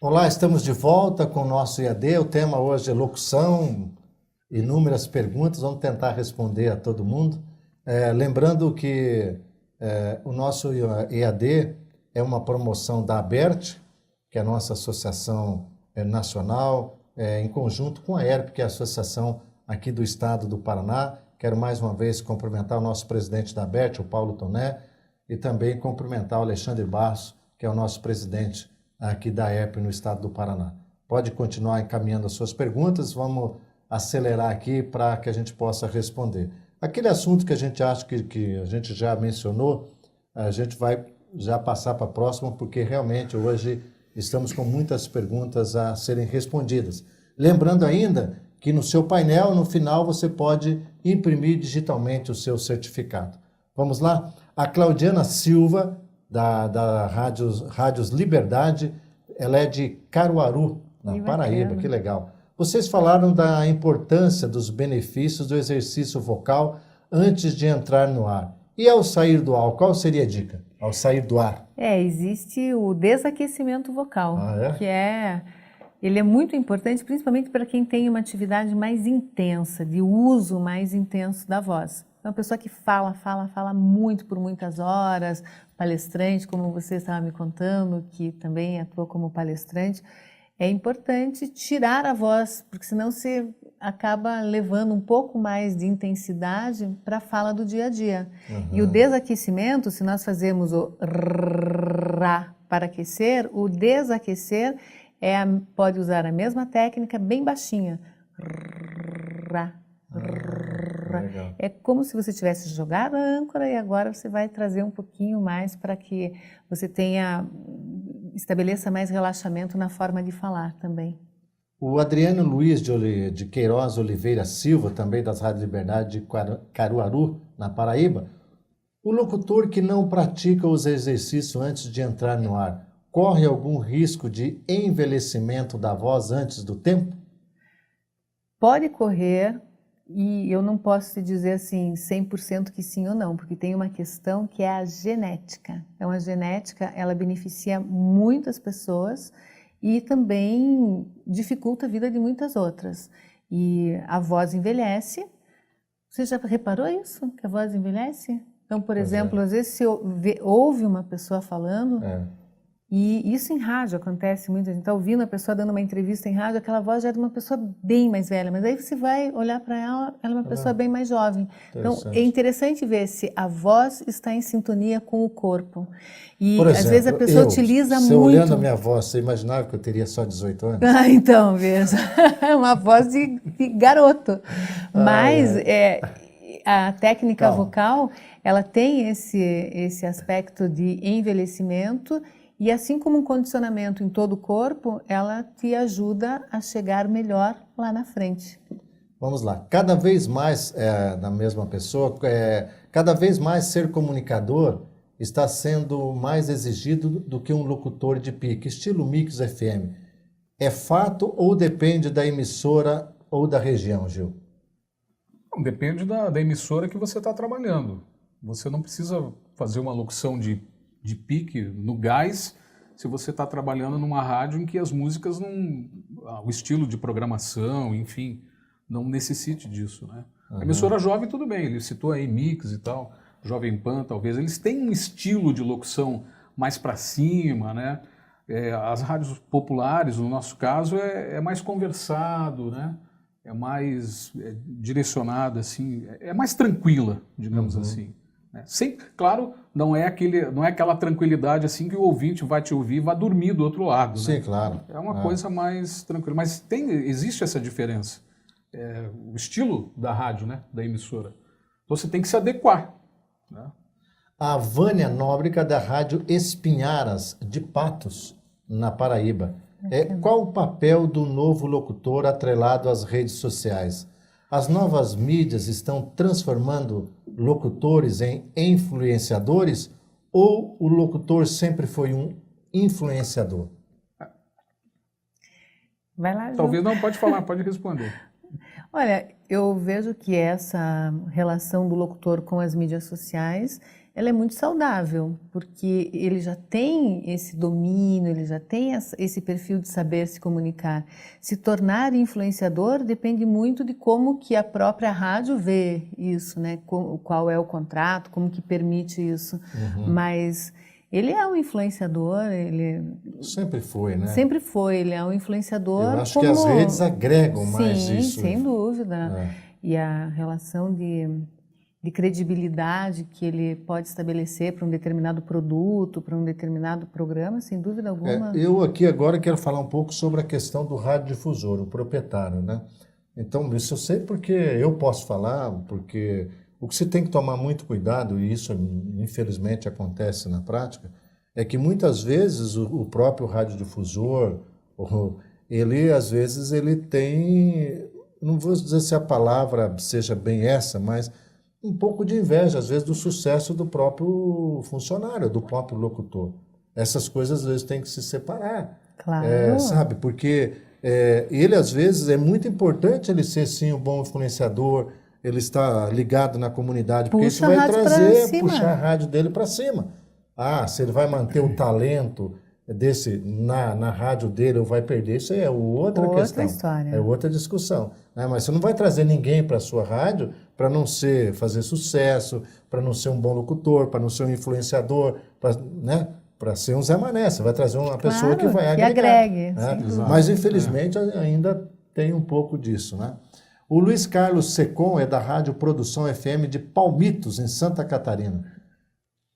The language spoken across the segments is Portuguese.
Olá, estamos de volta com o nosso IAD. O tema hoje é locução, inúmeras perguntas, vamos tentar responder a todo mundo. Lembrando que o nosso IAD é uma promoção da ABERT, que é a nossa associação nacional, em conjunto com a ERP, que é a associação aqui do estado do Paraná. Quero mais uma vez cumprimentar o nosso presidente da ABERT, o Paulo Toné, e também cumprimentar o Alexandre Barros, que é o nosso presidente aqui da ERP no estado do Paraná. Pode continuar encaminhando as suas perguntas, vamos acelerar aqui para que a gente possa responder. Aquele assunto que a gente acha que a gente já mencionou, a gente vai já passar para a próxima, porque realmente hoje estamos com muitas perguntas a serem respondidas. Lembrando ainda que no seu painel, no final, você pode imprimir digitalmente o seu certificado. Vamos lá? A Claudiana Silva, da Rádios Liberdade, ela é de Caruaru, na Paraíba, que legal. Vocês falaram da importância dos benefícios do exercício vocal antes de entrar no ar. E ao sair do ar, qual seria a dica? Ao sair do ar? Existe o desaquecimento vocal, ele é muito importante, principalmente para quem tem uma atividade mais intensa, de uso mais intenso da voz. É uma pessoa que fala muito por muitas horas, palestrante, como você estava me contando, que também atua como palestrante. É importante tirar a voz, porque senão você acaba levando um pouco mais de intensidade para a fala do dia a dia. E o desaquecimento, se nós fazemos o rá para aquecer, o desaquecer pode usar a mesma técnica bem baixinha. Rá. É como se você tivesse jogado a âncora e agora você vai trazer um pouquinho mais para que você estabeleça mais relaxamento na forma de falar também. O Adriano Luiz de Queiroz Oliveira Silva, também das Rádios Liberdade de Caruaru, na Paraíba, o locutor que não pratica os exercícios antes de entrar no ar, corre algum risco de envelhecimento da voz antes do tempo? Pode correr. E eu não posso te dizer assim 100% que sim ou não, porque tem uma questão que é a genética. Então a genética, ela beneficia muitas pessoas e também dificulta a vida de muitas outras. E a voz envelhece. Você já reparou isso? Que a voz envelhece? Então, por exemplo, às vezes você ouve uma pessoa falando... E isso em rádio acontece muito, a gente está ouvindo a pessoa dando uma entrevista em rádio, aquela voz já é de uma pessoa bem mais velha, mas aí você vai olhar para ela, ela é uma pessoa bem mais jovem. Então é interessante ver se a voz está em sintonia com o corpo. E por exemplo, às vezes a pessoa utiliza muito... olhando a minha voz, você imaginava que eu teria só 18 anos? Então, veja, é uma voz de garoto. Mas a técnica vocal, ela tem esse aspecto de envelhecimento. E assim como um condicionamento em todo o corpo, ela te ajuda a chegar melhor lá na frente. Vamos lá. Cada vez mais, na mesma pessoa, cada vez mais ser comunicador está sendo mais exigido do que um locutor de pique, estilo Mix FM. É fato ou depende da emissora ou da região, Gil? Depende da emissora que você está trabalhando. Você não precisa fazer uma locução de pique no gás se você está trabalhando numa rádio em que as músicas o estilo de programação, enfim, não necessite disso, né? A emissora jovem, tudo bem, ele citou aí Mix e tal, Jovem Pan, talvez, eles têm um estilo de locução mais para cima, né? As rádios populares, no nosso caso, é mais conversado, né? É mais direcionado, assim, é mais tranquila, digamos assim. Sem, claro, não é aquela tranquilidade assim que o ouvinte vai te ouvir e vai dormir do outro lado. Sim, né? claro. É uma coisa mais tranquila. Mas existe essa diferença. O estilo da rádio, né, da emissora. Então você tem que se adequar. Né? A Vânia Nóbrega, da Rádio Espinharas, de Patos, na Paraíba. Qual o papel do novo locutor atrelado às redes sociais? As novas mídias estão transformando locutores em influenciadores ou o locutor sempre foi um influenciador? Vai lá, Ju. Talvez não, pode falar, pode responder. Olha, eu vejo que essa relação do locutor com as mídias sociais ela é muito saudável, porque ele já tem esse domínio, ele já tem esse perfil de saber se comunicar. Se tornar influenciador depende muito de como que a própria rádio vê isso, né? Qual é o contrato, como que permite isso. Mas ele é um influenciador, ele... Sempre foi, né? Sempre foi, ele é um influenciador. Eu acho que as redes agregam mais Sim, isso. sem dúvida. E a relação de credibilidade que ele pode estabelecer para um determinado produto, para um determinado programa, sem dúvida alguma. Eu aqui agora quero falar um pouco sobre a questão do radiodifusor, o proprietário, né? Então, isso eu sei porque eu posso falar, porque o que se tem que tomar muito cuidado, e isso infelizmente acontece na prática, é que muitas vezes o próprio radiodifusor, ele às vezes ele tem, não vou dizer se a palavra seja bem essa, mas um pouco de inveja, às vezes, do sucesso do próprio funcionário, do próprio locutor. Essas coisas, às vezes, têm que se separar. Claro. Sabe? Porque ele, às vezes, é muito importante ele ser, sim, um bom influenciador, ele está ligado na comunidade, porque isso vai puxar a rádio dele para cima. Se ele vai manter o talento na rádio dele ou vai perder, isso é outra questão. História. É outra discussão. Né? Mas você não vai trazer ninguém para a sua rádio para não fazer sucesso, para não ser um bom locutor, para não ser um influenciador, para ser um Zé Mané. Você vai trazer uma pessoa que vai agregar. Agregue. Né? Mas, infelizmente, ainda tem um pouco disso. Né? O Luiz Carlos Secom é da Rádio Produção FM de Palmitos, em Santa Catarina.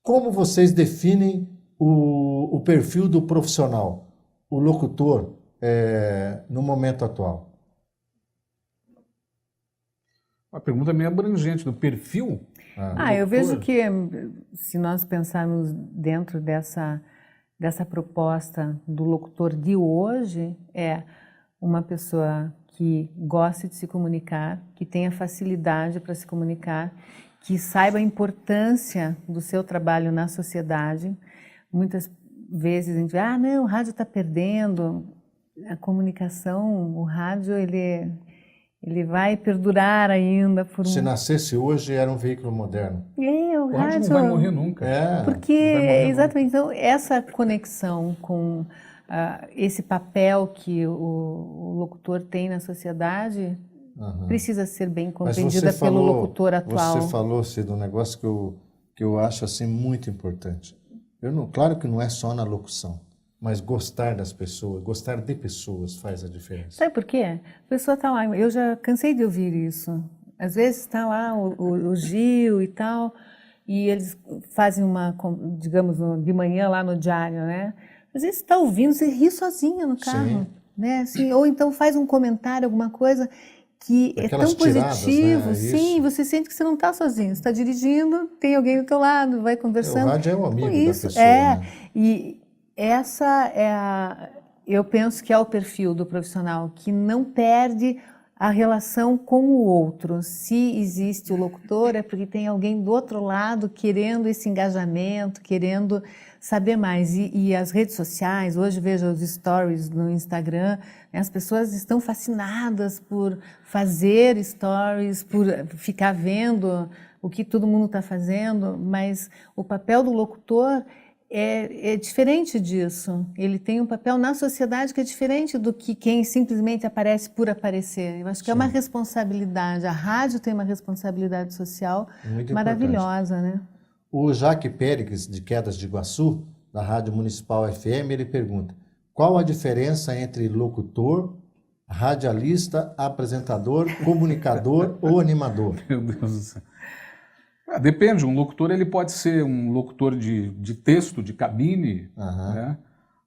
Como vocês definem o perfil do profissional, o locutor, no momento atual? A pergunta é meio abrangente, do perfil? Eu vejo que, se nós pensarmos dentro dessa proposta do locutor de hoje, é uma pessoa que goste de se comunicar, que tenha facilidade para se comunicar, que saiba a importância do seu trabalho na sociedade. Muitas vezes a gente vê, não, o rádio está perdendo. A comunicação, o rádio, ele vai perdurar ainda por Se nascesse hoje, era um veículo moderno. O rádio não vai morrer nunca. Porque, exatamente, então, essa conexão com esse papel que o locutor tem na sociedade precisa ser bem compreendida pelo locutor atual. Você falou, Cida, um negócio que eu acho assim, muito importante. Claro que não é só na locução. Mas gostar das pessoas, gostar de pessoas faz a diferença. Sabe por quê? A pessoa está lá, eu já cansei de ouvir isso. Às vezes está lá o Gil e tal, e eles fazem digamos, de manhã lá no diário, né? Às vezes está ouvindo, você ri sozinha no carro, né? Assim, ou então faz um comentário, alguma coisa que aquelas é tão positivo, né? sim, você sente que você não está sozinho, você está dirigindo, tem alguém do teu lado, vai conversando. O rádio é um amigo da pessoa, né? E essa eu penso que é o perfil do profissional, que não perde a relação com o outro. Se existe o locutor, é porque tem alguém do outro lado querendo esse engajamento, querendo saber mais. E as redes sociais, hoje vejo os stories no Instagram, né, as pessoas estão fascinadas por fazer stories, por ficar vendo o que todo mundo está fazendo, mas o papel do locutor é diferente disso. Ele tem um papel na sociedade que é diferente do que quem simplesmente aparece por aparecer. Eu acho que é uma responsabilidade. A rádio tem uma responsabilidade social muito maravilhosa, né? O Jaque Pérez, de Quedas de Iguaçu, da Rádio Municipal FM, ele pergunta: qual a diferença entre locutor, radialista, apresentador, comunicador ou animador? Meu Deus do céu. Depende, um locutor ele pode ser um locutor de texto, de cabine, né?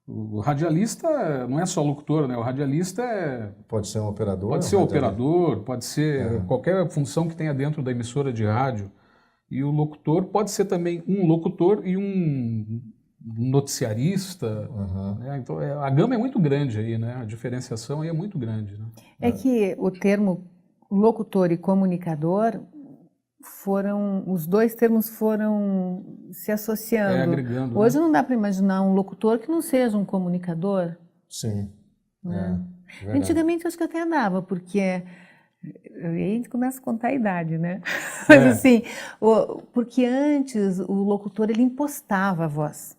O radialista não é só locutor, né? O radialista pode ser um operador. Pode ser operador, pode ser qualquer função que tenha dentro da emissora de rádio. E o locutor pode ser também um locutor e um noticiarista. Né? Então a gama é muito grande aí, né? A diferenciação aí é muito grande. Né? É que o termo locutor e comunicador os dois termos foram se associando. Agregando, hoje não dá para imaginar um locutor que não seja um comunicador. Sim. Né? Antigamente acho que até dava, porque E aí a gente começa a contar a idade, né? Mas assim, porque antes o locutor ele impostava a voz.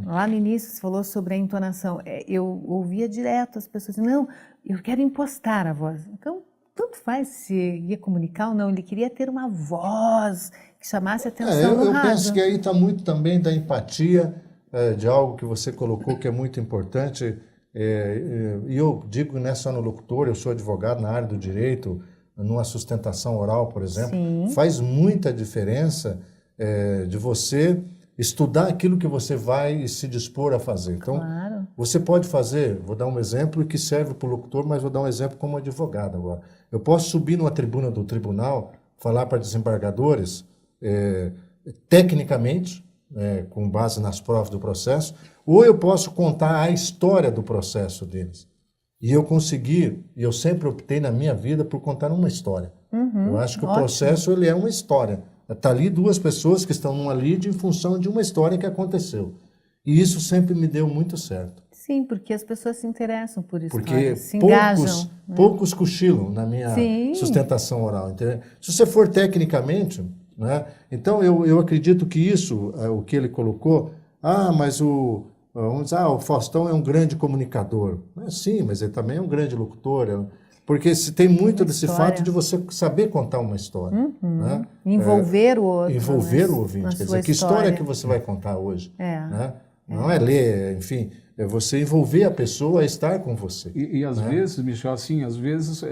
Lá no início você falou sobre a entonação. Eu ouvia direto as pessoas dizendo, não, eu quero impostar a voz. Então, tanto faz se ia comunicar ou não, ele queria ter uma voz que chamasse a atenção no rádio. Eu penso que aí está muito também da empatia, de algo que você colocou que é muito importante. E eu digo, não é só no locutor, eu sou advogado na área do direito, numa sustentação oral, por exemplo. Sim. Faz muita diferença de você estudar aquilo que você vai se dispor a fazer. Então, claro. Você pode fazer, vou dar um exemplo que serve para o locutor, mas vou dar um exemplo como advogado agora. Eu posso subir numa tribuna do tribunal, falar para desembargadores, tecnicamente, com base nas provas do processo, ou eu posso contar a história do processo deles. E eu consegui, e eu sempre optei na minha vida por contar uma história. Eu acho que o processo ele é uma história. Está ali duas pessoas que estão numa lide em função de uma história que aconteceu. E isso sempre me deu muito certo. Sim, porque as pessoas se interessam por isso. Porque se engajam. Poucos cochilam na minha sustentação oral. Entendeu? Se você for tecnicamente, né? Então eu acredito que isso, o que ele colocou, mas vamos dizer, o Faustão é um grande comunicador. Sim, mas ele também é um grande locutor. Porque se tem muito desse fato de você saber contar uma história. Né? Envolver o outro. Envolver o ouvinte. Quer dizer, que história que você vai contar hoje? Né? Não é ler, enfim, é você envolver a pessoa a estar com você. E às vezes, Michel, assim, às vezes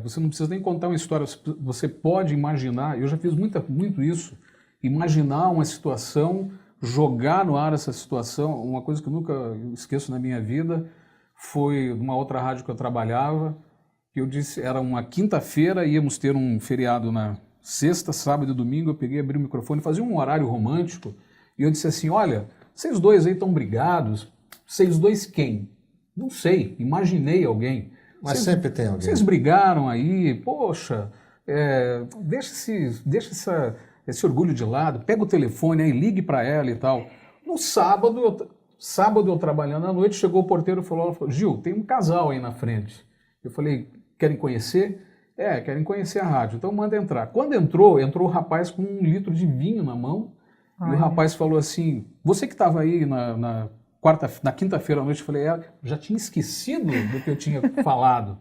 você não precisa nem contar uma história, você pode imaginar, eu já fiz muito isso, imaginar uma situação, jogar no ar essa situação. Uma coisa que eu nunca esqueço na minha vida foi numa outra rádio que eu trabalhava, que eu disse, era uma quinta-feira, íamos ter um feriado na sexta, sábado e domingo, eu peguei, abri o microfone, fazia um horário romântico, e eu disse assim, olha, vocês dois aí estão brigados, vocês dois quem? Não sei, imaginei alguém. Mas sempre tem alguém. Vocês brigaram aí, poxa, deixa esse orgulho de lado, pega o telefone aí, ligue para ela e tal. No sábado eu trabalhando à noite, chegou o porteiro e falou, Gil, tem um casal aí na frente. Eu falei, querem conhecer? Querem conhecer a rádio, então manda entrar. Quando entrou o rapaz com 1 litro de vinho na mão, e o rapaz falou assim, você que estava aí na quinta-feira à noite, eu falei, já tinha esquecido do que eu tinha falado.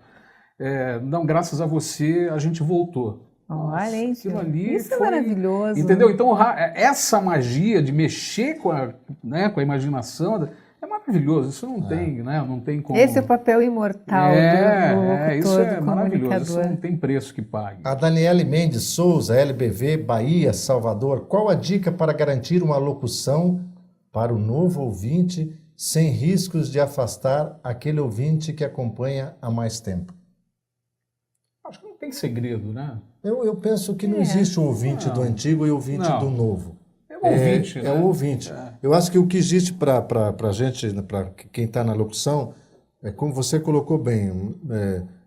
Não, graças a você, a gente voltou. Olha isso. Aquilo ali isso é maravilhoso. Entendeu? Então, essa magia de mexer com a imaginação é maravilhoso. Isso não tem, né? Não tem como... Esse é o papel imortal do locutor, isso é do maravilhoso. Isso não tem preço que pague. A Daniele Mendes Souza, LBV, Bahia, Salvador. Qual a dica para garantir uma locução para o novo ouvinte sem riscos de afastar aquele ouvinte que acompanha há mais tempo? Acho que não tem segredo, né? Eu penso que não existe o ouvinte do antigo e o ouvinte do novo. É o ouvinte, né? É o ouvinte. Eu acho que o que existe para a gente, para quem está na locução, como você colocou bem.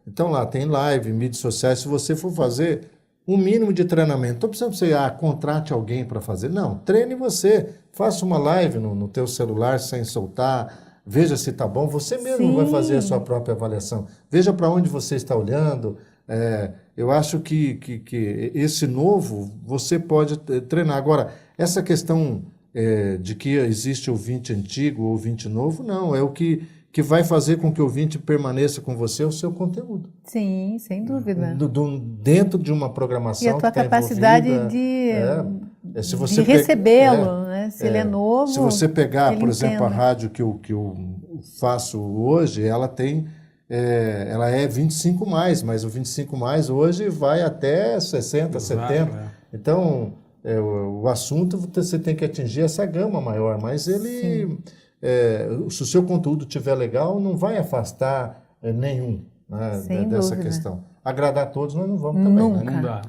Então lá tem live, mídias sociais. Se você for fazer um mínimo de treinamento, não precisa você contrate alguém para fazer. Não, treine você. Faça uma live no teu celular sem soltar. Veja se está bom. Você mesmo vai fazer a sua própria avaliação. Veja para onde você está olhando. Eu acho que esse novo você pode treinar. Agora, essa questão de que existe ouvinte antigo ou ouvinte novo, não. É o que vai fazer com que o ouvinte permaneça com você o seu conteúdo. Sim, sem dúvida. Dentro de uma programação. E a tua capacidade de recebê-lo, né? Se ele é novo. Se você pegar, por exemplo, a rádio que eu faço hoje, ela tem. Ela é 25 mais, mas o 25 mais hoje vai até 60, 70. Então, o assunto você tem que atingir essa gama maior, mas ele, se o seu conteúdo estiver legal, não vai afastar nenhum, né, dessa questão. Agradar a todos nós não vamos também. Nunca. Né? Não dá.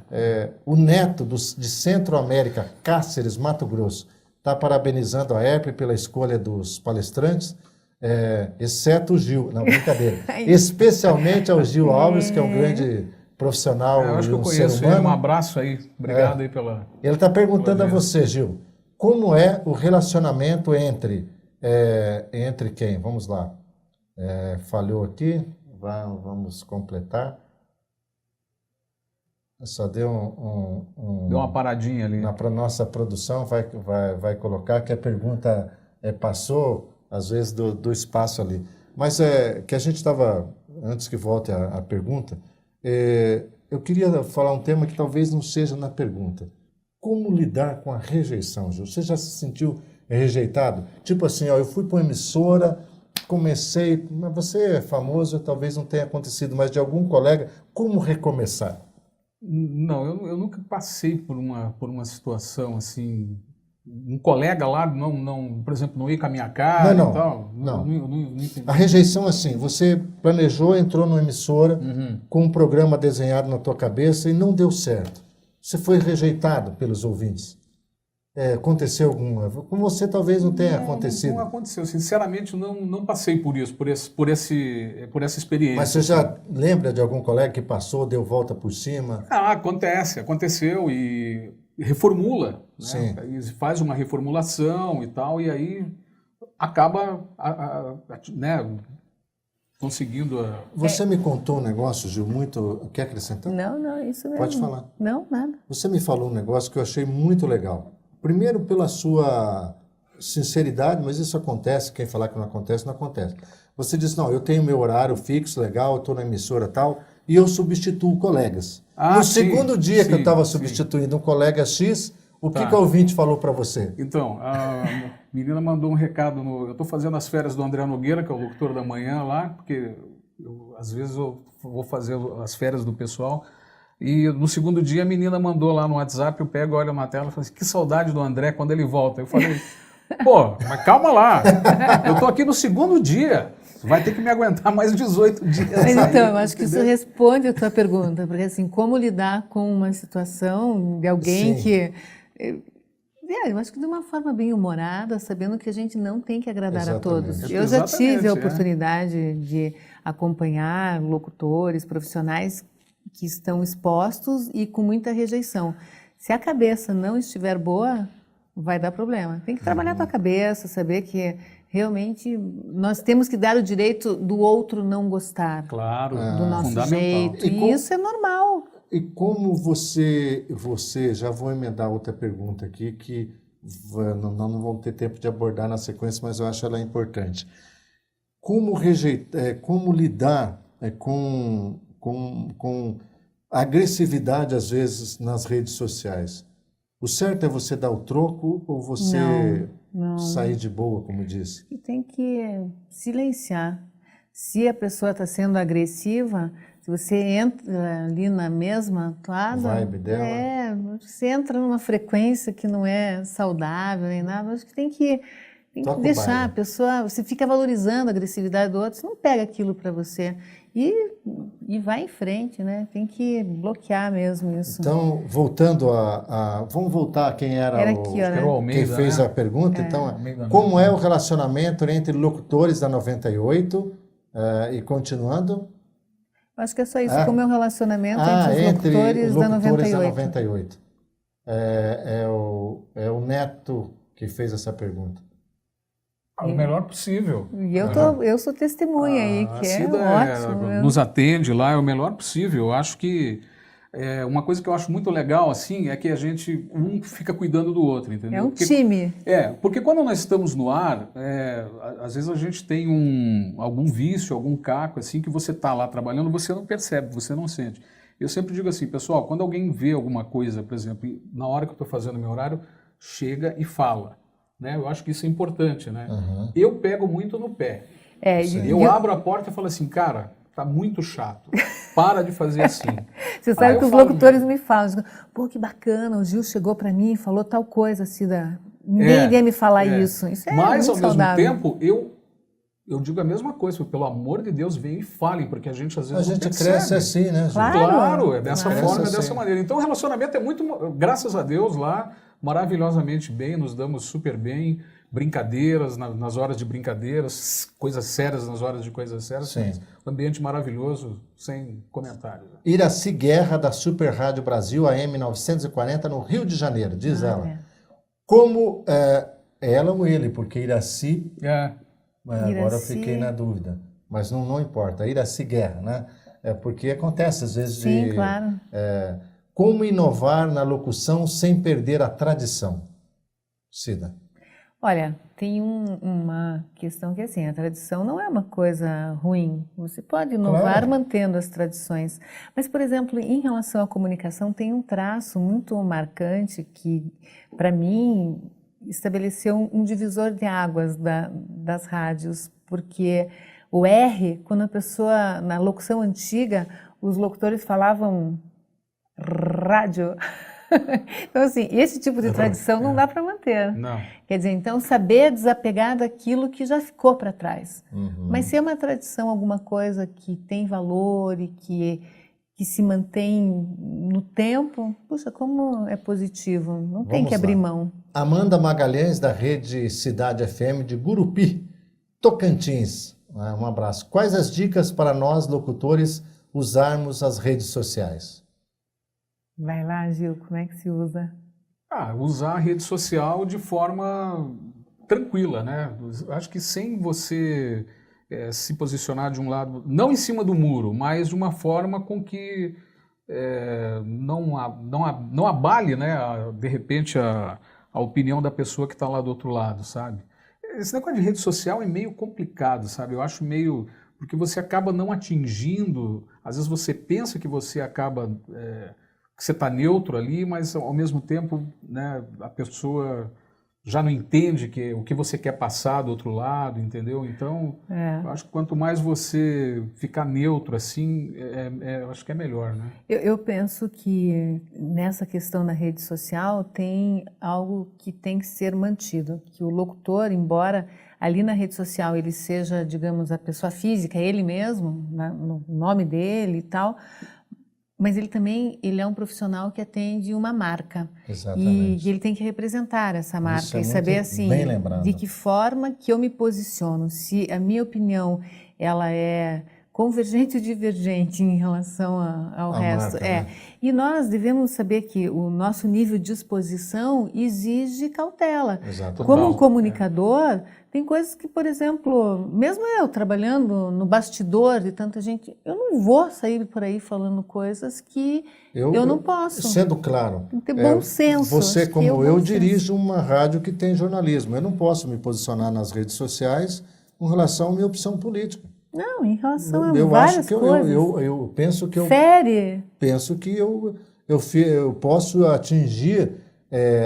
O neto de Centro-América, Cáceres, Mato Grosso, está parabenizando a ERP pela escolha dos palestrantes. Exceto o Gil, não, brincadeira. Especialmente ao Gil Alves, que é um grande profissional eu acho que eu conheço ele. Um abraço aí, obrigado aí pela... Ele está perguntando a você, Gil, como é o relacionamento entre quem? Vamos lá. Falhou aqui, vamos completar. Só deu Deu uma paradinha ali. Para nossa produção vai colocar que a pergunta passou, às vezes, do espaço ali. Mas que a gente estava, antes que volte a pergunta, eu queria falar um tema que talvez não seja na pergunta. Como lidar com a rejeição, Gil? Você já se sentiu rejeitado? Tipo assim, ó, eu fui para uma emissora, comecei, mas você é famoso, talvez não tenha acontecido, mas de algum colega, como recomeçar? Não, eu nunca passei por uma situação assim. Um colega lá, não, por exemplo, não ia com a minha cara não, e tal. Não. Não A rejeição, assim, você planejou, entrou numa emissora com um programa desenhado na tua cabeça e não deu certo. Você foi rejeitado pelos ouvintes. Aconteceu alguma? Com você talvez não tenha acontecido. Não aconteceu. Sinceramente, não passei por isso, por essa experiência. Mas você já lembra de algum colega que passou, deu volta por cima? Aconteceu e reformula, Sim. Né? E faz uma reformulação e tal, e aí acaba né, conseguindo... Você me contou um negócio, Gil, muito... Quer acrescentar? Não, isso mesmo. Pode falar. Não, nada. Você me falou um negócio que eu achei muito legal. Primeiro, pela sua sinceridade, mas isso acontece, quem falar que não acontece, não acontece. Você disse, não, eu tenho meu horário fixo, legal, eu estou na emissora e tal, e eu substituo colegas. No segundo dia que eu estava substituindo um colega X, o que o ouvinte falou para você? Então, a menina mandou um recado, eu estou fazendo as férias do André Nogueira, que é o locutor da manhã lá, porque às vezes eu vou fazer as férias do pessoal. E no segundo dia a menina mandou lá no WhatsApp, eu pego, olho na tela e falo assim, que saudade do André quando ele volta. Eu falei, pô, mas calma lá, eu tô aqui no segundo dia, vai ter que me aguentar mais 18 dias. Mas então, eu acho que isso responde a tua pergunta, porque assim, como lidar com uma situação de alguém que... eu acho que de uma forma bem humorada, sabendo que a gente não tem que agradar a todos. Eu já tive a oportunidade de acompanhar locutores, profissionais que estão expostos e com muita rejeição. Se a cabeça não estiver boa, vai dar problema. Tem que trabalhar a tua cabeça, saber que realmente nós temos que dar o direito do outro não gostar do nosso jeito. E isso é normal. E como você, já vou emendar outra pergunta aqui, que não vamos ter tempo de abordar na sequência, mas eu acho ela importante. Como lidar com agressividade, às vezes, nas redes sociais? O certo é você dar o troco ou você sair de boa, como disse? E tem que silenciar. Se a pessoa está sendo agressiva, se você entra ali na mesma toada, vibe dela. Você entra numa frequência que não é saudável nem nada. Acho que tem que deixar a pessoa, você fica valorizando a agressividade do outro, você não pega aquilo para você e vai em frente, né? Tem que bloquear mesmo isso. Então, voltando vamos voltar a quem era o Almeida, quem fez a pergunta. Então, como é o relacionamento entre locutores da 98 e continuando? Acho que é só isso, como é o relacionamento entre os locutores da 98. É o Neto que fez essa pergunta. O melhor possível. E eu sou testemunha aí, que é ótimo. Nos atende lá, é o melhor possível. Eu acho que uma coisa que eu acho muito legal assim é que a gente fica cuidando do outro, entendeu? É um time. Porque quando nós estamos no ar, às vezes a gente tem algum vício, algum caco assim que você está lá trabalhando, você não percebe, você não sente. Eu sempre digo assim, pessoal, quando alguém vê alguma coisa, por exemplo, na hora que eu estou fazendo meu horário, chega e fala. Né? Eu acho que isso é importante, né? Uhum. Eu pego muito no pé. Eu abro a porta e falo assim, cara, tá muito chato. Para de fazer assim. Você sabe que os locutores me falam, pô, que bacana, o Gil chegou para mim e falou tal coisa, Cida. Ninguém iria me falar isso. Isso é Mas, muito ao saudável. mesmo tempo, eu digo a mesma coisa, pelo amor de Deus, venham e falem, porque a gente às vezes não percebe. Cresce assim, né? Claro, é dessa forma, é dessa maneira. Então o relacionamento é muito, graças a Deus, lá, maravilhosamente bem, nos damos super bem, brincadeiras nas horas de brincadeiras, coisas sérias nas horas de coisas sérias, um ambiente maravilhoso, sem comentários. Iraci Guerra, da Super Rádio Brasil, AM 940, no Rio de Janeiro, diz ela. Como ela ou ele, porque Iraci... Agora eu fiquei na dúvida, mas não importa. Iraci Guerra, né? Porque acontece às vezes Sim, claro. Como inovar na locução sem perder a tradição? Cida. Olha, tem uma questão que assim, a tradição não é uma coisa ruim. Você pode inovar mantendo as tradições. Mas, por exemplo, em relação à comunicação, tem um traço muito marcante que, para mim, estabeleceu um divisor de águas das rádios, porque o R, quando a pessoa, na locução antiga, os locutores falavam rádio. Então, assim, esse tipo de tradição não dá para manter. Não. Quer dizer, então, saber desapegar daquilo que já ficou para trás. Mas se é uma tradição, alguma coisa que tem valor e que se mantém no tempo, puxa, como é positivo. Não tem que abrir mão. Amanda Magalhães, da Rede Cidade FM de Gurupi, Tocantins. Um abraço. Quais as dicas para nós, locutores, usarmos as redes sociais? Vai lá, Gil, como é que se usa? Usar a rede social de forma tranquila, né? Acho que sem você se posicionar de um lado, não em cima do muro, mas de uma forma com que não abale, né, de repente, a opinião da pessoa que está lá do outro lado, sabe? Esse negócio de rede social é meio complicado, sabe? Eu acho meio... porque você acaba não atingindo... Às vezes você pensa que você acaba... que você está neutro ali, mas ao mesmo tempo, né, a pessoa já não entende o que você quer passar do outro lado, entendeu? Então, eu acho que quanto mais você ficar neutro assim, eu acho que é melhor, né? Eu penso que nessa questão da rede social tem algo que tem que ser mantido, que o locutor, embora ali na rede social ele seja, digamos, a pessoa física, ele mesmo, no nome dele e tal, mas ele é um profissional que atende uma marca. Exatamente. E ele tem que representar essa marca. Isso é e saber assim, de que forma que eu me posiciono. Se a minha opinião ela é convergente ou divergente em relação ao resto. Marca, né? E nós devemos saber que o nosso nível de exposição exige cautela. Exato. Como um comunicador, tem coisas que, por exemplo, mesmo eu trabalhando no bastidor de tanta gente, eu não vou sair por aí falando coisas que eu não posso. Sendo claro, tem que ter bom senso. Você, como eu, dirijo uma rádio que tem jornalismo. Eu não posso me posicionar nas redes sociais com relação à minha opção política. Não, em relação a várias coisas. Eu penso que eu posso atingir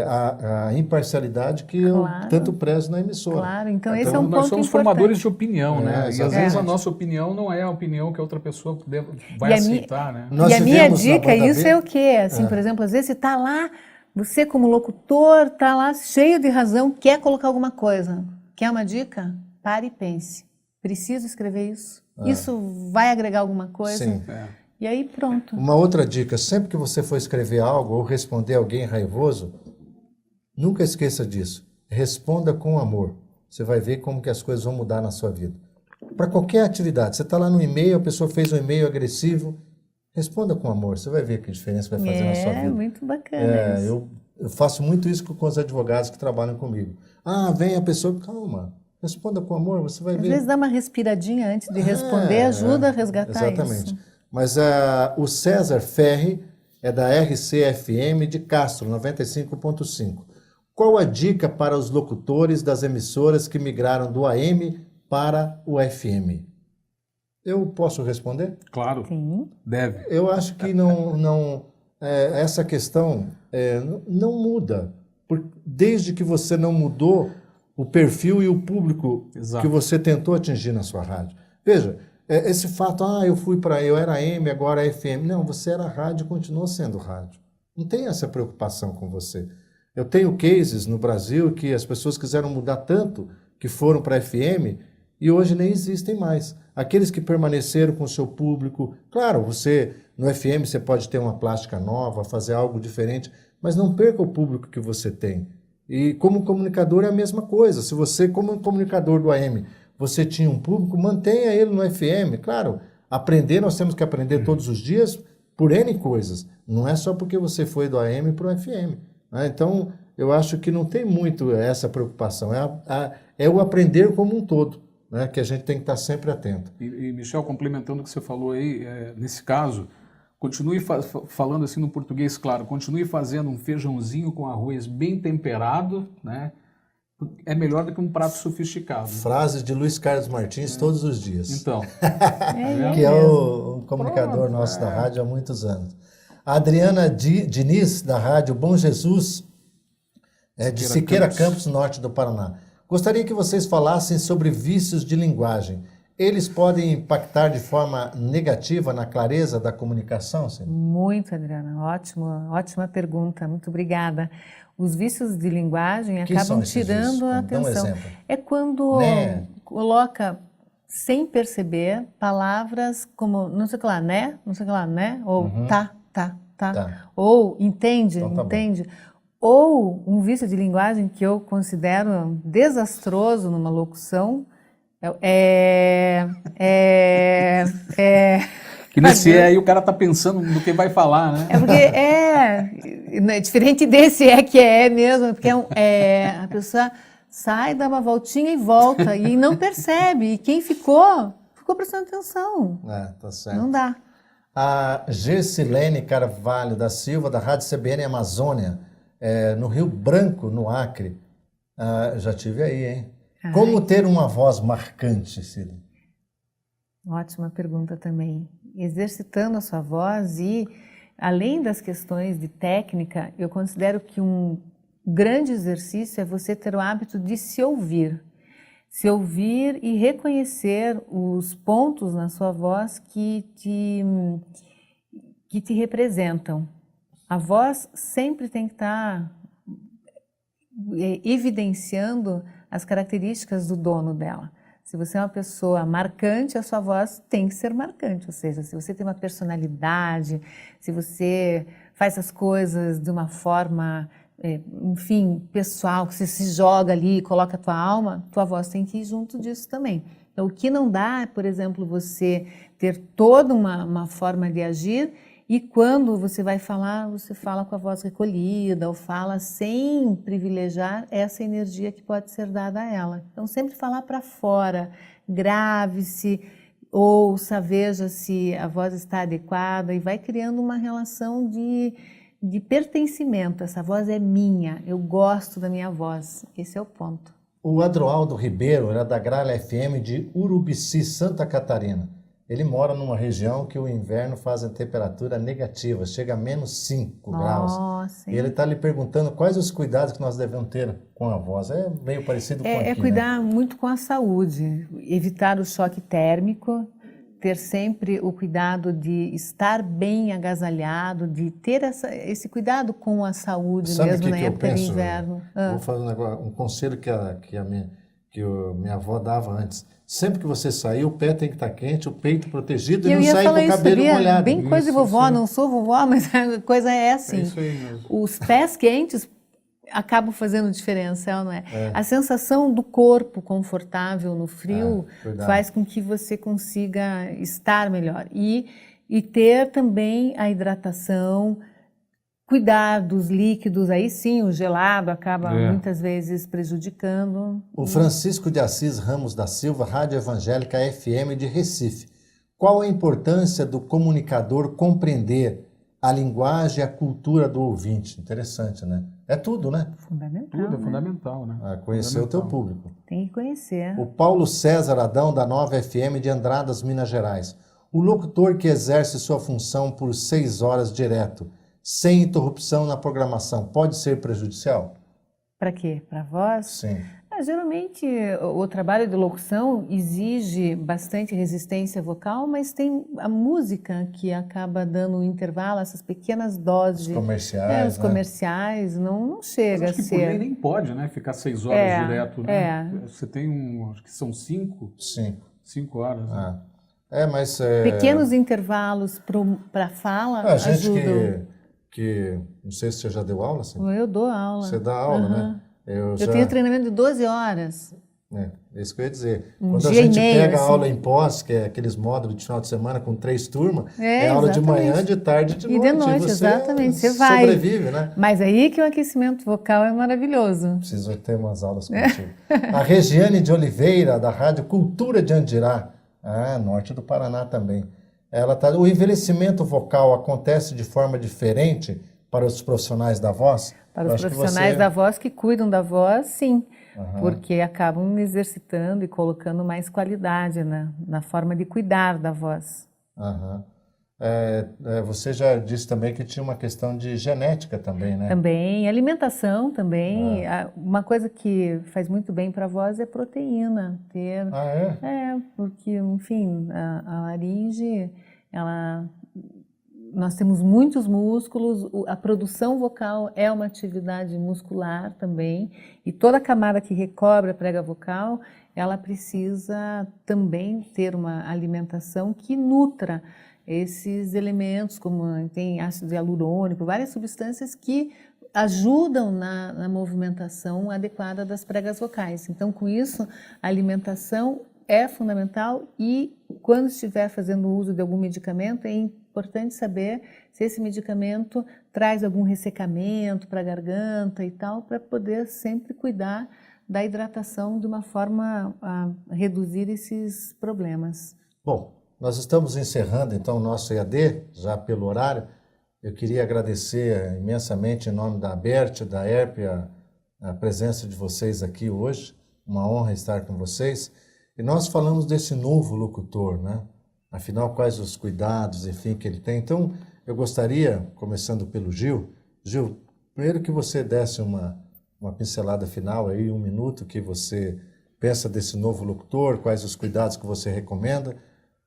a imparcialidade que eu tanto prezo na emissora. Claro, então esse é um ponto Nós somos importante. Formadores de opinião, né? Exatamente. E às vezes a nossa opinião não é a opinião que a outra pessoa vai aceitar, né? E a minha dica, isso é o quê? Assim, por exemplo, às vezes você está lá, você como locutor, está lá cheio de razão, quer colocar alguma coisa. Quer uma dica? Pare e pense. Preciso escrever isso? Isso vai agregar alguma coisa? Sim. E aí pronto. Uma outra dica, sempre que você for escrever algo ou responder alguém raivoso, nunca esqueça disso. Responda com amor. Você vai ver como que as coisas vão mudar na sua vida. Para qualquer atividade, você está lá no e-mail, a pessoa fez um e-mail agressivo, responda com amor. Você vai ver que diferença vai fazer na sua vida. É, muito bacana isso. Eu faço muito isso com os advogados que trabalham comigo. Vem a pessoa, calma. Responda com amor, você vai ver. Às vezes dá uma respiradinha antes de responder, ajuda a resgatar exatamente. isso. Mas o César Ferri é da RCFM de Castro, 95.5. Qual a dica para os locutores das emissoras que migraram do AM para o FM? Eu posso responder? Claro, Sim. Deve. Eu acho que essa questão não muda. Desde que você não mudou o perfil e o público que você tentou atingir na sua rádio. Veja, esse fato, eu era AM, agora é FM. Não, você era rádio e continuou sendo rádio. Não tem essa preocupação com você. Eu tenho cases no Brasil que as pessoas quiseram mudar tanto que foram para FM e hoje nem existem mais. Aqueles que permaneceram com o seu público, claro, no FM você pode ter uma plástica nova, fazer algo diferente, mas não perca o público que você tem. E como comunicador é a mesma coisa. Se você, como comunicador do AM, você tinha um público, mantenha ele no FM. Claro, nós temos que aprender todos os dias por N coisas. Não é só porque você foi do AM para o FM. Né? Então, eu acho que não tem muito essa preocupação. É o aprender como um todo, né? Que a gente tem que estar sempre atento. E Michel, complementando o que você falou aí, nesse caso, Continue falando assim no português, claro, continue fazendo um feijãozinho com arroz bem temperado, né? É melhor do que um prato sofisticado. Frases de Luiz Carlos Martins todos os dias. Então. Que é o comunicador nosso da rádio há muitos anos. A Adriana Diniz, da rádio Bom Jesus, de Siqueira Campos, norte do Paraná. Gostaria que vocês falassem sobre vícios de linguagem. Eles podem impactar de forma negativa na clareza da comunicação? Sim? Muito, Adriana. Ótima pergunta. Muito obrigada. Os vícios de linguagem acabam tirando a atenção. É quando coloca, sem perceber, palavras como não sei o que lá, né? Não sei o que lá, né? Ou tá. Ou entende, então, entende. Ou um vício de linguagem que eu considero desastroso numa locução que nesse aí o cara tá pensando no que vai falar, né? É porque diferente desse que é mesmo, porque a pessoa sai, dá uma voltinha e volta e não percebe. E quem ficou prestando atenção. Tá certo. Não dá. A Gessilene Carvalho da Silva, da Rádio CBN Amazônia, no Rio Branco, no Acre. Já tive aí, hein? Como ter uma voz marcante, Cida? Ótima pergunta também. Exercitando a sua voz e, além das questões de técnica, eu considero que um grande exercício é você ter o hábito de se ouvir. Se ouvir e reconhecer os pontos na sua voz que te representam. A voz sempre tem que estar evidenciando as características do dono dela. Se você é uma pessoa marcante, a sua voz tem que ser marcante, ou seja, se você tem uma personalidade, se você faz as coisas de uma forma, enfim, pessoal, que você se joga ali e coloca a tua alma, tua voz tem que ir junto disso também. Então, o que não dá é, por exemplo, você ter toda uma forma de agir e quando você vai falar, você fala com a voz recolhida ou fala sem privilegiar essa energia que pode ser dada a ela. Então, sempre falar para fora, grave-se, ouça, veja se a voz está adequada e vai criando uma relação de pertencimento. Essa voz é minha, eu gosto da minha voz. Esse é o ponto. O Adroaldo Ribeiro era da Gralha FM de Urubici, Santa Catarina. Ele mora numa região que o inverno faz a temperatura negativa, chega a menos 5 graus. Sim. E ele está lhe perguntando quais os cuidados que nós devemos ter com a voz. É meio parecido com aqui, É cuidar muito com a saúde, evitar o choque térmico, ter sempre o cuidado de estar bem agasalhado, de ter esse cuidado com a saúde. Sabe mesmo que na que época eu penso? de inverno. Vou fazer um conselho que a minha avó dava antes. Sempre que você sair, o pé tem que estar quente, o peito protegido e não sair com o cabelo molhado. Bem coisa de vovó, não sou vovó, mas a coisa é assim. É isso aí mesmo. Os pés quentes acabam fazendo diferença, não é? A sensação do corpo confortável no frio faz com que você consiga estar melhor. E ter também a hidratação, cuidar dos líquidos, aí sim o gelado acaba muitas vezes prejudicando. O Francisco de Assis Ramos da Silva, Rádio Evangélica FM de Recife. Qual a importância do comunicador compreender a linguagem e a cultura do ouvinte? Interessante, né? É tudo, né? Fundamental. Tudo é fundamental, né? Conhecer o teu público. Tem que conhecer. O Paulo César Adão, da Nova FM de Andradas, Minas Gerais. O locutor que exerce sua função por 6 horas direto, sem interrupção na programação, pode ser prejudicial? Para quê? Para a voz? Sim. Geralmente o trabalho de locução exige bastante resistência vocal, mas tem a música que acaba dando um intervalo, essas pequenas doses. Os comerciais, os comerciais, não chega acho a que ser. Por lei nem pode, né? Ficar 6 horas direto, né? Você tem acho que são 5 horas. Né? Mas... Pequenos intervalos para fala ajudam. Que não sei se você já deu aula, assim. Eu dou aula. Você dá aula, né? Eu tenho treinamento de 12 horas. É isso que eu ia dizer. Quando a gente pega a aula em pós, que é aqueles módulos de final de semana com 3 turmas, é aula de manhã, de tarde e de noite. E de noite, exatamente. Você vai. Sobrevive, né? Mas aí que o aquecimento vocal é maravilhoso. Preciso ter umas aulas contigo. A Regiane de Oliveira, da Rádio Cultura de Andirá, norte do Paraná também. O envelhecimento vocal acontece de forma diferente para os profissionais da voz? Para os profissionais da voz que cuidam da voz, sim, porque acabam exercitando e colocando mais qualidade na forma de cuidar da voz. Você já disse também que tinha uma questão de genética também, né? Também, alimentação também. Uma coisa que faz muito bem para a voz é proteína. Porque, enfim, a laringe, nós temos muitos músculos, a produção vocal é uma atividade muscular também, e toda a camada que recobre a prega vocal, ela precisa também ter uma alimentação que nutra esses elementos, como tem ácido hialurônico, várias substâncias que ajudam na movimentação adequada das pregas vocais. Então, com isso, a alimentação é fundamental e quando estiver fazendo uso de algum medicamento, é importante saber se esse medicamento traz algum ressecamento para a garganta e tal, para poder sempre cuidar da hidratação de uma forma a reduzir esses problemas. Bom, nós estamos encerrando então o nosso EAD, já pelo horário. Eu queria agradecer imensamente em nome da ABERT, da ERP, a presença de vocês aqui hoje. Uma honra estar com vocês. E nós falamos desse novo locutor, né? Afinal, quais os cuidados, enfim, que ele tem. Então, eu gostaria, começando pelo Gil, primeiro que você desse uma pincelada final aí, 1 minuto, que você pensa desse novo locutor, quais os cuidados que você recomenda,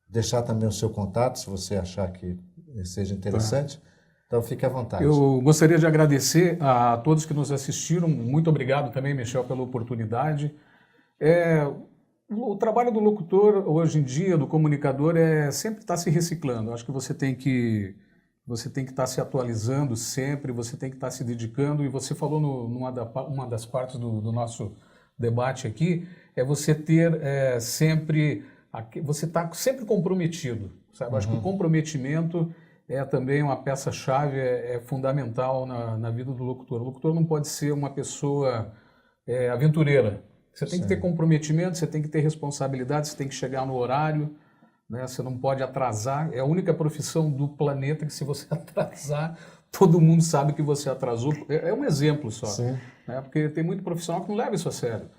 deixar também o seu contato, se você achar que seja interessante. Então, fique à vontade. Eu gostaria de agradecer a todos que nos assistiram. Muito obrigado também, Michel, pela oportunidade. O trabalho do locutor, hoje em dia, do comunicador, é sempre estar se reciclando. Acho que você tem que estar se atualizando sempre, você tem que estar se dedicando. E você falou numa das partes do nosso debate aqui, você ter você está sempre comprometido, sabe? Acho que o comprometimento é também uma peça-chave, é fundamental na vida do locutor. O locutor não pode ser uma pessoa aventureira. Você tem que ter comprometimento, você tem que ter responsabilidade, você tem que chegar no horário, né? Você não pode atrasar. É a única profissão do planeta que, se você atrasar, todo mundo sabe que você atrasou. É um exemplo só, né? Porque tem muito profissional que não leva isso a sério.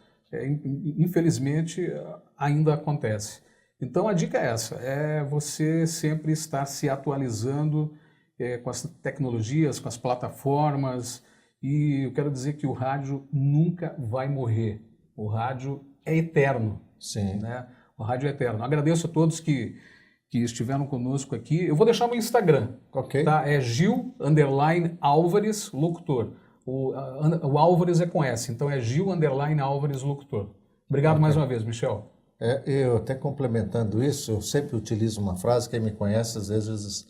Infelizmente, ainda acontece. Então, a dica é essa, é você sempre estar se atualizando com as tecnologias, com as plataformas, e eu quero dizer que o rádio nunca vai morrer. O rádio é eterno. Né? O rádio é eterno. Agradeço a todos que estiveram conosco aqui. Eu vou deixar no Instagram. Tá? É Gil_Álvares Locutor. O Álvares é com S, então é Gil_Álvares Locutor. Obrigado mais uma vez, Michel. Eu até complementando isso, eu sempre utilizo uma frase, quem me conhece às vezes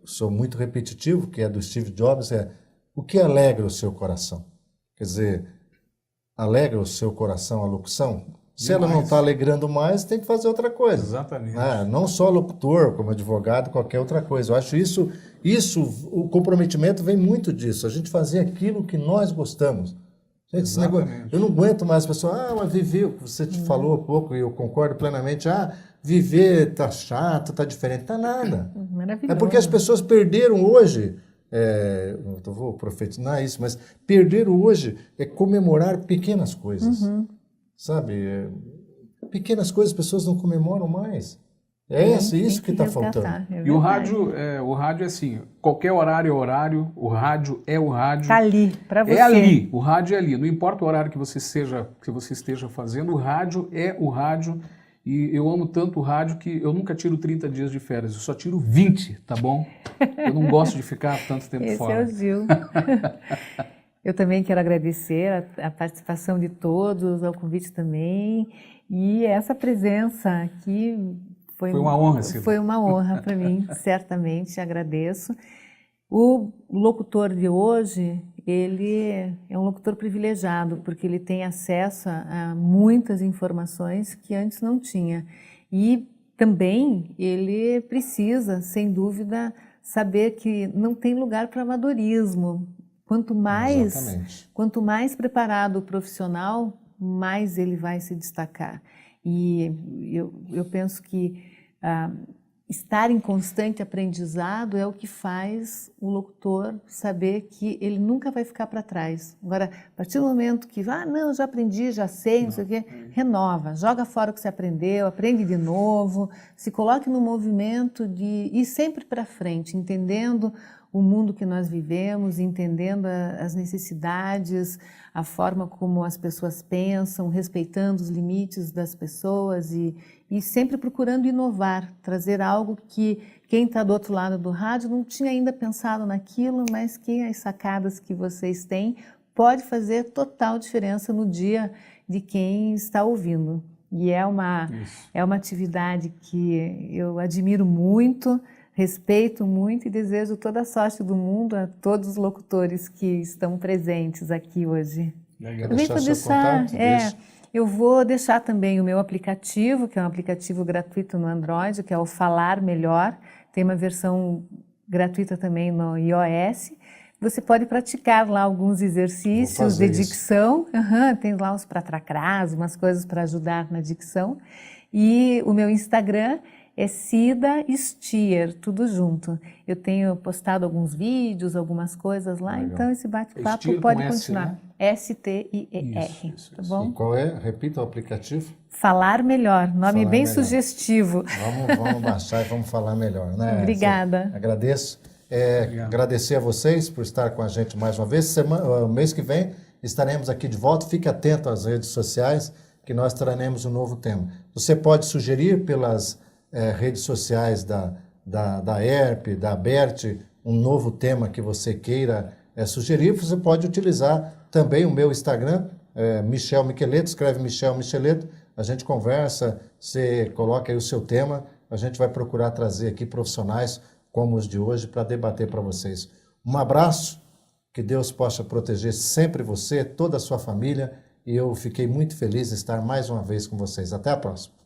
sou muito repetitivo, que é do Steve Jobs, o que alegra o seu coração? Quer dizer, alegra o seu coração a locução? Se ela não está alegrando mais, tem que fazer outra coisa. Exatamente. Não só locutor, como advogado, qualquer outra coisa. Eu acho isso, o comprometimento vem muito disso, a gente fazer aquilo que nós gostamos. Gente, esse negócio, eu não aguento mais as pessoas, mas viver, você te falou há pouco, e eu concordo plenamente, viver tá chato, tá diferente, tá nada. Maravilhoso. É porque as pessoas perderam hoje, eu vou profetizar isso, mas perderam hoje comemorar pequenas coisas, sabe? Pequenas coisas as pessoas não comemoram mais. Isso que está faltando. E o rádio é assim, qualquer horário é horário, o rádio é o rádio. Está ali, para você. É ali, o rádio é ali. Não importa o horário que você esteja fazendo, o rádio é o rádio. E eu amo tanto o rádio que eu nunca tiro 30 dias de férias, eu só tiro 20, tá bom? Eu não gosto de ficar tanto tempo fora. Esse é o Gil. Eu também quero agradecer a participação de todos, ao convite também. E essa presença aqui... Foi uma honra, Cida. Foi uma honra para mim, certamente, agradeço. O locutor de hoje, ele é um locutor privilegiado, porque ele tem acesso a muitas informações que antes não tinha. E também ele precisa, sem dúvida, saber que não tem lugar para amadorismo. Quanto mais preparado o profissional, mais ele vai se destacar. E eu penso que estar em constante aprendizado é o que faz o locutor saber que ele nunca vai ficar para trás. Agora, a partir do momento que, não, já aprendi, já sei, não sei o quê, renova, joga fora o que você aprendeu, aprende de novo, se coloque no movimento de ir sempre para frente, entendendo o mundo que nós vivemos, entendendo as necessidades, a forma como as pessoas pensam, respeitando os limites das pessoas e sempre procurando inovar, trazer algo que quem está do outro lado do rádio não tinha ainda pensado naquilo, mas que as sacadas que vocês têm pode fazer total diferença no dia de quem está ouvindo. E é uma atividade que eu admiro muito, respeito muito e desejo toda a sorte do mundo a todos os locutores que estão presentes aqui hoje. Eu vou deixar também o meu aplicativo, que é um aplicativo gratuito no Android, que é o Falar Melhor. Tem uma versão gratuita também no iOS. Você pode praticar lá alguns exercícios de dicção. Tem lá os pratracrás, umas coisas para ajudar na dicção. E o meu Instagram é Cida Stier, tudo junto. Eu tenho postado alguns vídeos, algumas coisas lá, então esse bate-papo pode continuar. S, né? S-T-I-E-R, tá bom? E qual é? Repita o aplicativo. Falar Melhor, nome bem sugestivo. Vamos baixar e vamos falar melhor, né? Obrigada. Agradeço. Agradecer a vocês por estar com a gente mais uma vez. O mês que vem estaremos aqui de volta. Fique atento às redes sociais, que nós traremos um novo tema. Você pode sugerir pelas redes sociais da ERP, da ABERT, um novo tema que você queira sugerir. Você pode utilizar também o meu Instagram, Michel Micheleto, escreve Michel Micheleto, a gente conversa, você coloca aí o seu tema, a gente vai procurar trazer aqui profissionais como os de hoje para debater para vocês. Um abraço, que Deus possa proteger sempre você, toda a sua família, e eu fiquei muito feliz de estar mais uma vez com vocês. Até a próxima.